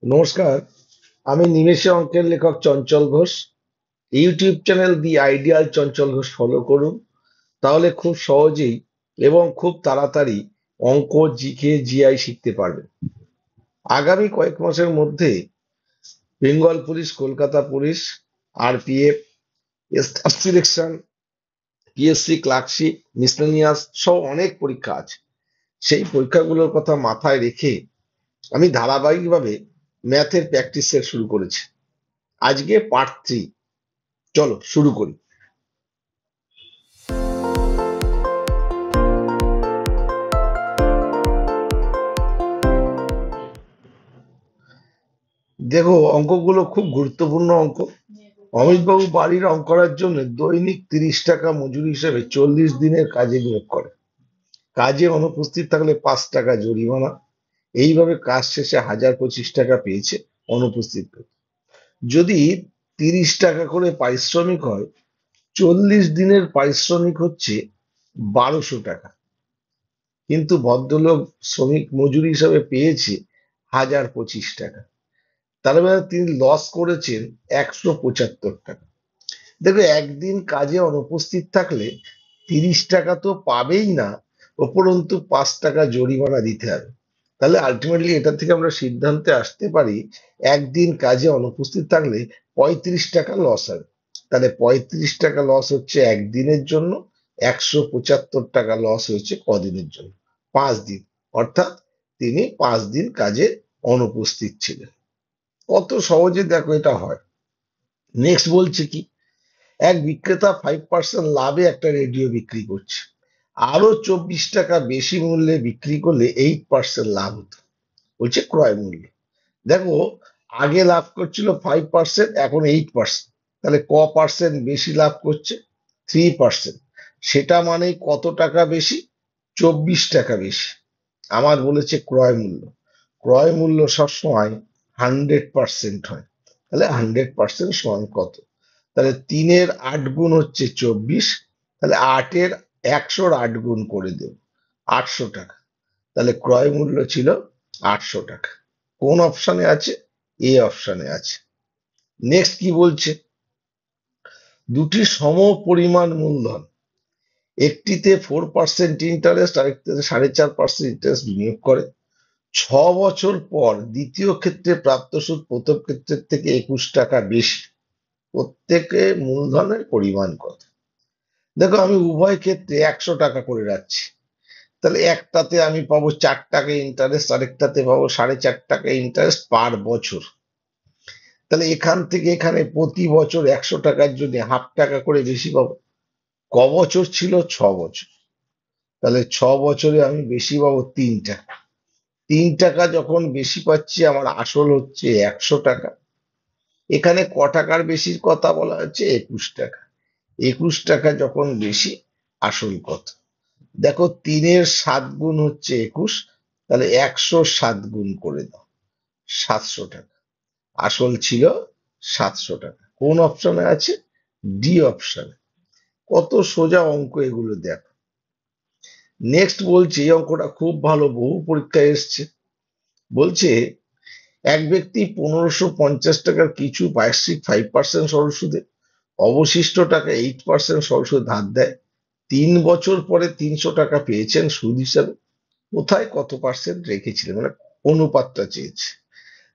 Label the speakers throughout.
Speaker 1: নমস্কার। আমি নিমেষে অঙ্কের লেখক Chanchal Ghosh. YouTube channel the ideal Chanchal Ghosh follow করুন। তাহলে খুব সহজেই এবং খুব তাড়াতাড়ি অঙ্ক, জিকে, জিআই শিখতে পারবেন। আগামী কয়েক মাসের মধ্যে Bengal police, Kolkata police, RPF, staff selection, PSC clerkship, miscellaneous সহ অনেক পরীক্ষা আছে। সেই পরীক্ষাগুলোর কথা মাথায় রেখে আমি ধারাবাহিকভাবে ম্যাথের প্র্যাকটিস সেট শুরু করেছি। আজকে পার্ট 3। চলো শুরু করি। দেখো, অঙ্কগুলো খুব গুরুত্বপূর্ণ অঙ্ক। অমিতবাবু বাড়ির রং করার জন্য দৈনিক 30 টাকা মজুরি হিসেবে 40 দিনের কাজে নিয়োগ করে। কাজে অনুপস্থিত থাকলে 5 টাকা জরিমানা। এইভাবে কাজ শেষে 1025 টাকা পেয়েছে অনুপস্থিত হয়ে। যদি 30 টাকা করে পারিশ্রমিক হয়, 40 দিনের পারিশ্রমিক হচ্ছে 1200 টাকা। কিন্তু ভদ্রলোক শ্রমিক মজুরি হিসাবে পেয়েছে 1025 টাকা। তার মানে তিনি লস করেছেন 175 টাকা। দেখো, একদিন কাজে অনুপস্থিত থাকলে 30 টাকা তো পাবেই না, উপরন্তু 5 টাকা জরিমানা দিতে হবে। তাহলে আলটিমেটলি এটা থেকে আমরা সিদ্ধান্তে আসতে পারি একদিন কাজে অনুপস্থিত থাকলে 35 টাকা লস হবে। তাহলে 35 টাকা লস হচ্ছে একদিনের জন্য, 175 টাকা লস হয়েছে কদিনের জন্য? 5 দিন। অর্থাৎ তিনি 5 দিন কাজে অনুপস্থিত ছিলেন। কত সহজে দেখো এটা হয়। নেক্সট বলছে কি, এক বিক্রেতা 5% লাভে একটা রেডিও বিক্রি করছে। আরো 24 টাকা বেশি মূল্যে বিক্রি করলে 8% লাভ হতো। বলছে ক্রয় মূল্য। দেখো, আগে লাভ করছিল 5%, এখন 8%। তাহলে পার্সেন্ট বেশি লাভ করছে? 3%। সেটা মানে কত টাকা বেশি? 24 টাকা বেশি। আমার বলেছে ক্রয় মূল্য। ক্রয় মূল্য সবসময় 100% হয়। তাহলে 100% সমান কত? তাহলে 3-এর 8 গুণ হচ্ছে 24। তাহলে 100-এর 8 গুণ করে দেব, 800 টাকা। তাহলে ক্রয় মূল্য ছিল 800 টাকা। কোন অপশনে আছে? এ অপশনে আছে। নেক্সট কি বলছে, দুটি সম পরিমাণ মূলধন, একটিতে 4% ইন্টারেস্ট, আরেকটিতে 4.5% ইন্টারেস্ট বিনিয়োগ করে। 6 বছর পর দ্বিতীয় ক্ষেত্রে প্রাপ্ত সুদ প্রথম ক্ষেত্রের থেকে 21 টাকা বেশি। প্রত্যেকে মূলধনের পরিমাণ কত? দেখো, আমি উভয় ক্ষেত্রে 100 টাকা করে রাখছি। তাহলে একটাতে আমি পাবো 4 টাকা ইন্টারেস্ট, আরেকটাতে পাবো 4.5 টাকা ইন্টারেস্ট পার বছর। তাহলে এখান থেকে এখানে প্রতি বছর 100 টাকার জন্য 0.5 টাকা করে বেশি পাবো। ক বছর ছিল? 6 বছর। তাহলে 6 বছরে আমি বেশি পাবো 3 টাকা। 3 টাকা যখন বেশি পাচ্ছি, আমার আসল হচ্ছে 100 টাকা। এখানে ক টাকার বেশির কথা বলা হচ্ছে? 21 টাকা। 21 টাকা যখন বেশি, আসল কত? দেখো, 3-এর 7 গুণ হচ্ছে 21। তাহলে 107 গুণ করে দাও, 700 টাকা। আসল ছিল 700 টাকা। কোন অপশনে আছে? ডি অপশনে। কত সোজা অঙ্ক এগুলো দেখো। নেক্সট বলছে, এই অঙ্কটা খুব ভালো, বহু পরীক্ষায় এসছে। বলছে, এক ব্যক্তি 1550 টাকার কিছু বার্ষিক 5% সরল সুদে, অবশিষ্ট টাকা 8% সরল সুদে ধার দেয়। 3 বছর পরে 300 টাকা পেয়েছেন সুদ হিসাবে। কোথায় কত পার্সেন্ট রেখেছিলেন? মানে অনুপাতটা চেয়েছে।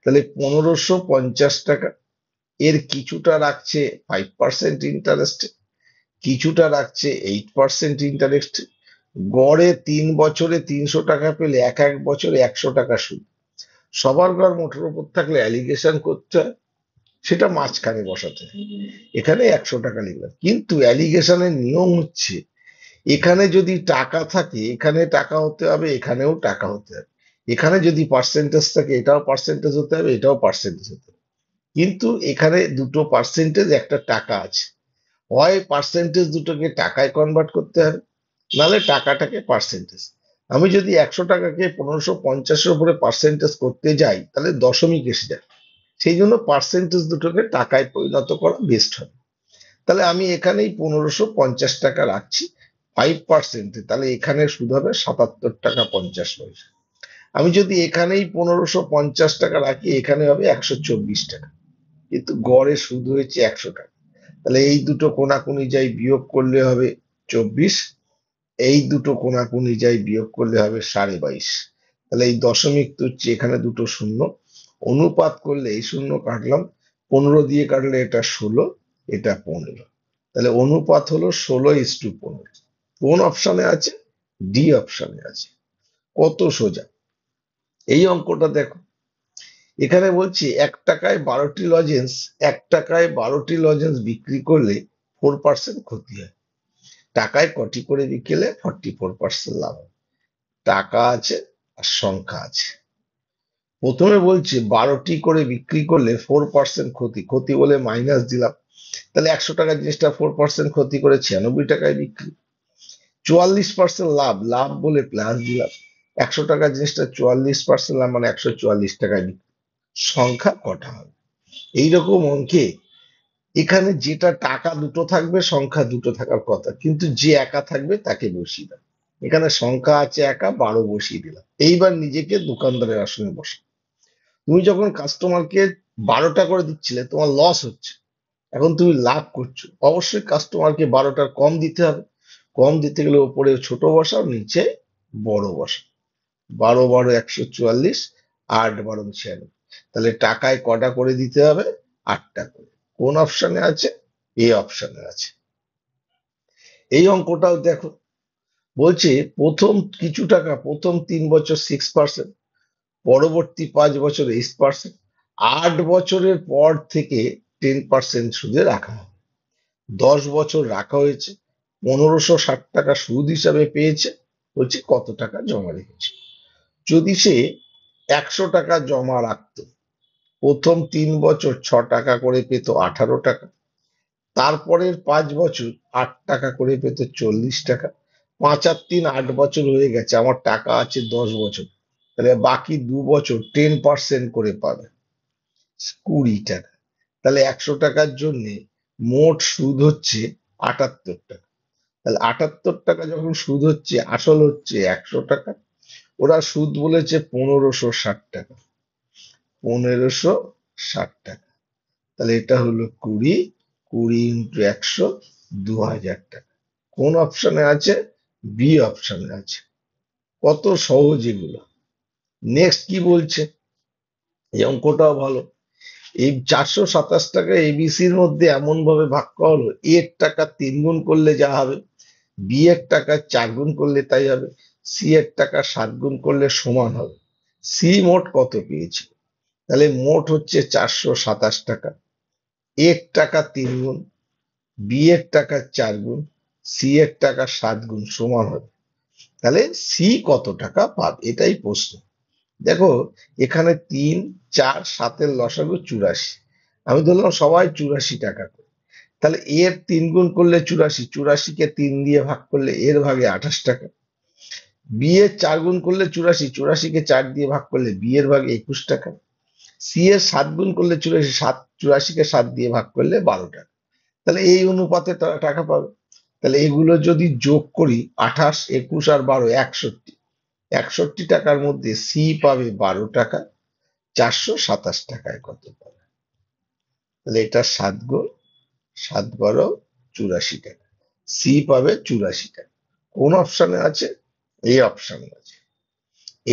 Speaker 1: তাহলে 1550 টাকা, এর কিছুটা রাখছে 5% ইন্টারেস্টে, কিছুটা রাখছে 8% ইন্টারেস্ট। গড়ে 3 বছরে 300 টাকা পেলে এক এক বছরে 100 টাকা সুদ। সবার ঘর মোটর উপর থাকলে অ্যালিগেশন করতে হয়, সেটা মাঝখানে বসাতে হয়। এখানে 100 টাকা লিখলাম, কিন্তু অ্যালিগেশনের নিয়ম হচ্ছে, এখানে যদি টাকা থাকে এখানে টাকা হতে হবে, এখানেও টাকা হতে হবে। এখানে যদি পার্সেন্টেজ থাকে এটাও পার্সেন্টেজ হতে হবে, এটাও পার্সেন্টেজ হতে হবে। কিন্তু এখানে দুটো পার্সেন্টেজ, একটা টাকা আছে। হয় পার্সেন্টেজ দুটোকে টাকায় কনভার্ট করতে হবে, নাহলে টাকাটাকে পার্সেন্টেজ। আমি যদি 100 টাকাকে 1550-এর উপরে পার্সেন্টেজ করতে যাই, তাহলে দশমিক এসে যায়। সেই জন্য পার্সেন্টেজ দুটোকে টাকায় পরিণত করা বেস্ট হবে। তাহলে আমি এখানেই 1550 টাকা রাখছি 5%। তাহলে এখানে সুদ হবে 77 টাকা 50 পয়সা। আমি যদি এখানেই 1550 টাকা রাখি, এখানে হবে 124 টাকা, কিন্তু গড়ে সুদ হয়েছে 100 টাকা। তাহলে এই দুটো কোনাকুনি যাই বিয়োগ করলে হবে 24, এই দুটো কোনাকুনি যাই বিয়োগ করলে হবে 22.5। তাহলে এই দশমিক তুচ্ছি, এখানে দুটো শূন্য, অনুপাত করলে এই শূন্য কাটলাম, 15 দিয়ে কাটলে এটা 16, এটা 15। তাহলে অনুপাত হলো 16:15। কোন অপশনে আছে? ডি অপশনে আছে। কত সোজা এই অঙ্কটা দেখো। এখানে বলছি 1 টাকায় 12টি লজেন্স, 1 টাকায় 12টি লজেন্স বিক্রি করলে 4% ক্ষতি হয়, টাকায় কটি করে বিকেলে 44% লাভ হয়। টাকা আছে আর সংখ্যা আছে। প্রথমে বলছে 12টি করে বিক্রি করলে 4% ক্ষতি, ক্ষতি বলে মাইনাস দিলাম। তাহলে 100 টাকার জিনিসটা 4% ক্ষতি করে 96 টাকায় বিক্রি। 44% লাভ, লাভ বলে প্লাস দিলাম। 100 টাকার জিনিসটা 44% লাভ মানে 144 টাকায় বিক্রি। সংখ্যা কটা হবে? এইরকম অঙ্কে এখানে যেটা টাকা দুটো থাকবে, সংখ্যা দুটো থাকার কথা, কিন্তু যে একা থাকবে তাকে বসিয়ে দাও। এখানে সংখ্যা আছে একা, 12 বসিয়ে দিলাম। এইবার নিজেকে দোকানদারের আসনে বসে। তুমি যখন কাস্টমারকে 12টা করে দিচ্ছিলে, তোমার লস হচ্ছে, এখন তুমি লাভ করছো, অবশ্যই কাস্টমারকে 12টার কম দিতে হবে। কম দিতে গেলে ওপরে ছোট বসাও, নিচে বড় বসাও। 12 12 144, 8 12 96। তাহলে টাকায় কটা করে দিতে হবে? 8টা করে। কোন অপশনে আছে? এ অপশনে আছে। এই অঙ্কটাও দেখো, বলছে প্রথম কিছু টাকা প্রথম 3 বছর 6%, পরবর্তী 5 বছর 8%, 8 বছরের পর থেকে 10% সুদে রাখা হয়। 10 বছর রাখা হয়েছে, 1560 টাকা সুদ হিসাবে পেয়েছে। বলছে কত টাকা জমা রেখেছে। যদি সে 100 টাকা জমা রাখতো, প্রথম 3 বছর 6 টাকা করে পেত 18 টাকা, তারপরের 5 বছর 8 টাকা করে পেত 40 টাকা। 5 আর 3 8 বছর হয়ে গেছে, আমার টাকা আছে 10 বছর, তাহলে বাকি 2 বছর 10% করে পাবে, 20 টাকা। তাহলে 100 টাকার জন্য মোট সুদ হচ্ছে 78 টাকা। তাহলে 78 টাকা যখন সুদ হচ্ছে, আসল হচ্ছে 100 টাকা। ওরা সুদ বলেছে 1560 টাকা, 1560 টাকা। তাহলে এটা হলো 20, 20 ইন্টু 100, 2000 টাকা। কোন অপশনে আছে? বি অপশনে আছে। কত সহজ এগুলো। নেক্সট কি বলছে? এই অঙ্কটাও ভালো। এই 427 টাকা এবিসির মধ্যে এমন ভাবে ভাগ করা হলো, এর টাকা 3 গুণ করলে যা হবে, বি এর টাকা 4 গুণ করলে তাই হবে, সি এর টাকা 7 গুণ করলে সমান হবে। সি মোট কত পেয়েছে? তাহলে মোট হচ্ছে 427 টাকা। এর টাকা 3 গুণ, বি এর টাকা 4 গুণ, সি এর টাকা 7 গুণ সমান হবে। তাহলে সি কত টাকা পাবে, এটাই প্রশ্ন। দেখো, এখানে 3 4 7-এর লসাগু 84। আমি ধরলাম সবাই 84 টাকা করে। তাহলে এর 3 গুণ করলে 84, 84-কে 3 দিয়ে ভাগ করলে এর ভাগে 28 টাকা। বি এর 4 গুণ করলে 84, 84-কে 4 দিয়ে ভাগ করলে বি এর ভাগে 21 টাকা। সি এর 7 গুণ করলে 84, 84-কে 7 দিয়ে ভাগ করলে 12 টাকা। তাহলে এই অনুপাতে তারা টাকা পাবে। তাহলে এগুলো যদি যোগ করি, 28 21 আর 12 61, 61 টাকার মধ্যে সি পাবে 12 টাকা, 427 টাকায় কত পাবে? তাহলে এটা 7 গুণ, 7 12 84 টাকা, সি পাবে 84 টাকা। কোন অপশনে আছে? এই অপশনে আছে।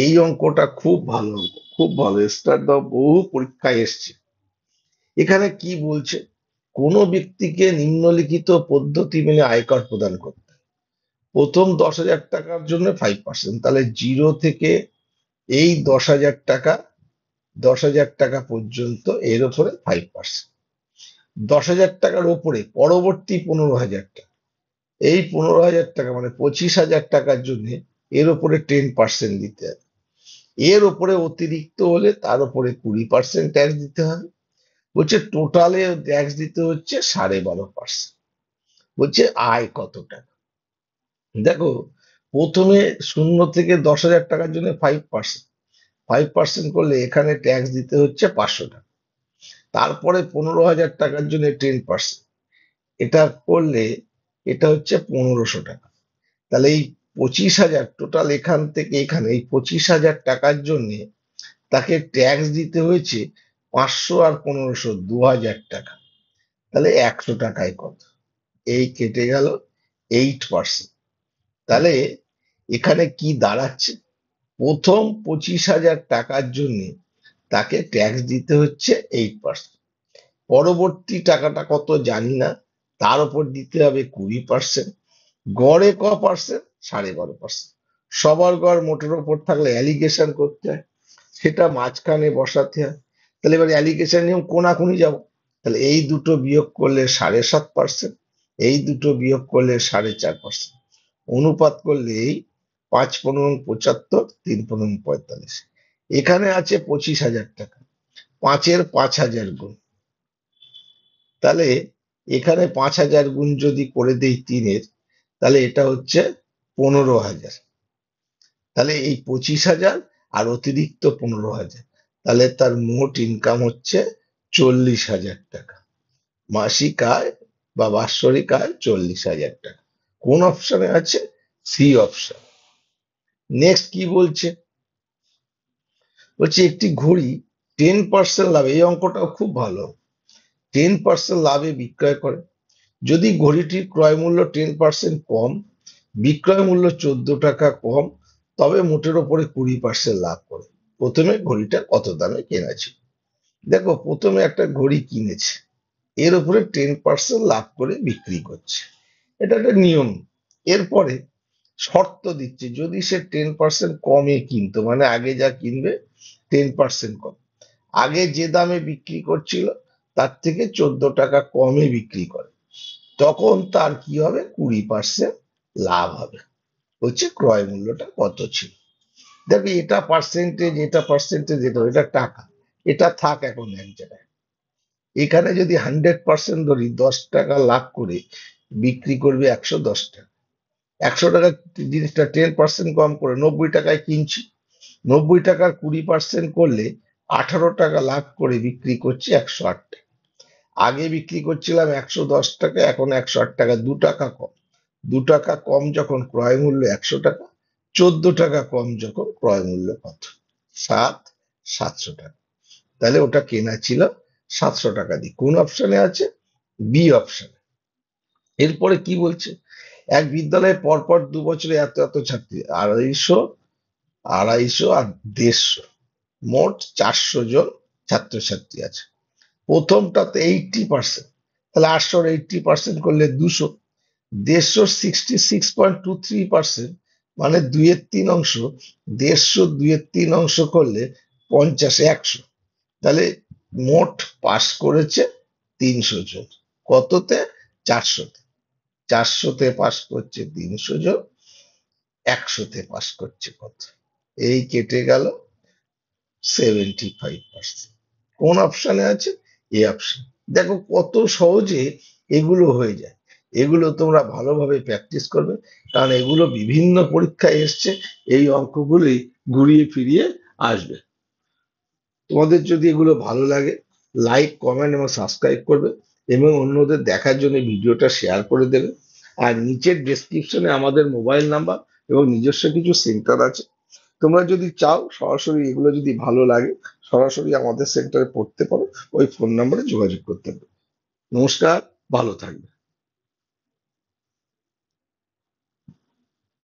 Speaker 1: এই অঙ্কটা খুব ভালো অঙ্ক, খুব ভালো, স্টার দাও, বহু পরীক্ষায় এসছে। এখানে কি বলছে? কোন ব্যক্তিকে নিম্নলিখিত পদ্ধতি মেনে আয়কর প্রদান করতে হয়। প্রথম 10,000 টাকার জন্য 5%, তাহলে 0 থেকে এই 10,000 টাকা, 10,000 টাকা পর্যন্ত এর উপরে 5%। 10,000 টাকার ওপরে পরবর্তী 15,000 টাকা, এই 15,000 টাকা মানে 25,000 টাকার জন্য এর উপরে 10% দিতে হবে। এর উপরে অতিরিক্ত হলে তার উপরে 20% ট্যাক্স দিতে হবে। বলছে টোটালে ট্যাক্স দিতে হচ্ছে 12.5%। বলছে আয় কত টাকা। দেখো, প্রথমে 0 থেকে 10,000 টাকার জন্য 5%, 5% করলে এখানে ট্যাক্স দিতে হচ্ছে 500 টাকা। তারপরে 15,000 টাকার জন্য 10%, এটা করলে এটা হচ্ছে 1,500 টাকা। তাহলে এই 25,000 টোটাল, এখান থেকে এখানে এই 25,000 টাকার জন্য তাকে ট্যাক্স দিতে হয়েছে 500 আর 1500, 2,000 টাকা। তাহলে 100 টাকায় কত? এই কেটে গেল 8%। তাহলে এখানে কি দাঁড়াচ্ছে? প্রথম 25,000 টাকার জন্য তাকে ট্যাক্স দিতে হচ্ছে 8%। পরবর্তী টাকাটা কত জানি না, তার উপর দিতে হবে 20%। গড়ে ক%? 12.5%। সবার গড় মোটের ওপর থাকলে অ্যালিগেশন করতে হয়, সেটা মাঝখানে বসাতে হয়। তাহলে এবার অ্যালিগেশন নিয়ম কোনাকুনি যাব। তাহলে এই দুটো বিয়োগ করলে 7.5%, এই দুটো বিয়োগ করলে 4.5%, অনুপাত করলে এই 5×15 = 75, 3×15 = 45। এখানে আছে 25,000 টাকা, 5-এর 5,000 গুণ। তাহলে এখানে 5,000 গুণ যদি করে দেই 3-এর, তাহলে এটা হচ্ছে 15,000। তাহলে এই 25,000 আর অতিরিক্ত 15,000, তাহলে তার মোট ইনকাম হচ্ছে 40,000 টাকা। মাসিক আয় বা বাৎসরিক আয় 40,000 টাকা। কোন অপশনে আছে? C option. নেক্সট কি বলছে? বলছে একটি ঘড়ি 10% লাভে, এই অঙ্কটাও খুব ভালো, 10% লাভে বিক্রয় করে। যদি ঘড়িটির ক্রয় মূল্য 10% কম, বিক্রয় মূল্য 14 টাকা কম, তবে মোটের ওপরে 20% লাভ করে। প্রথমে ঘড়িটা কত দামে কেনা ছিল? দেখো, প্রথমে একটা ঘড়ি কিনেছে, এর উপরে 10% লাভ করে বিক্রি করছে, এটা একটা নিয়ম। এরপরে শর্ত দিচ্ছে, যদি সে 10% কমে কিনতো, মানে আগে যা কিনবে 10% কম, আগে যে দামে বিক্রি করছিল তার থেকে 14 টাকা কমে বিক্রি করে, তখন তার কি হবে? 20% লাভ হবে। হচ্ছে ক্রয় মূল্যটা কত ছিল। দেখো, এটা পার্সেন্টেজ, এটা পার্সেন্টেজ, এটা টাকা, এটা থাক এখন এক জায়গায়। এখানে যদি 100% ধরি, 10 টাকা লাভ করে বিক্রি করবে 110 টাকা। 100 টাকা জিনিসটা 10% কম করে 90 টাকায় কিনছি, 90 টাকার 20% করলে 18 টাকা লাভ করে বিক্রি করছি 108 টাকা। আগে বিক্রি করছিলাম 110 টাকা, এখন 108 টাকা, 2 টাকা কম। 2 টাকা কম যখন ক্রয় মূল্য 100 টাকা, 14 টাকা কম যখন ক্রয় মূল্য কত? 700 টাকা। তাহলে ওটা কেনা ছিল 700 টাকা দিয়ে। কোন অপশনে আছে? বি অপশনে। এরপরে কি বলছে? এক বিদ্যালয়ে পরপর 2 বছরে এত এত ছাত্রী, 250, 250 আর 150, মোট 400 জন ছাত্রছাত্রী আছে। প্রথমটাতে 80%, তাহলে 800-80% করলে 200, 150 66.23%, মানে 2/3 অংশ, 150 2/3 অংশ করলে 50, 100। তাহলে মোট পাস করেছে 300 জন। কততে? 400-তে। 400-তে পাস করছে 300 জন, 100-তে পাস করছে কত? এই কেটে গেল 75%। কোন অপশনে আছে? A option. দেখো কত সহজে এগুলো হয়ে যায়। এগুলো তোমরা ভালোভাবে প্র্যাকটিস করবে, কারণ এগুলো বিভিন্ন পরীক্ষায় এসছে, এই অঙ্কগুলি ঘুরিয়ে ফিরিয়ে আসবে। তোমাদের যদি এগুলো ভালো লাগে, লাইক, কমেন্ট এবং সাবস্ক্রাইব করবে, এবং অন্যদের দেখার জন্য ভিডিওটা শেয়ার করে দেবে। আর নিচের ডেসক্রিপশনে আমাদের মোবাইল নাম্বার এবং নিজস্ব কিছু সেন্টার আছে। তোমরা যদি চাও সরাসরি, এগুলো যদি ভালো লাগে, সরাসরি আমাদের সেন্টারে পড়তে পারো, ওই ফোন নাম্বারে যোগাযোগ করতে পারো। নমস্কার, ভালো থাকবে।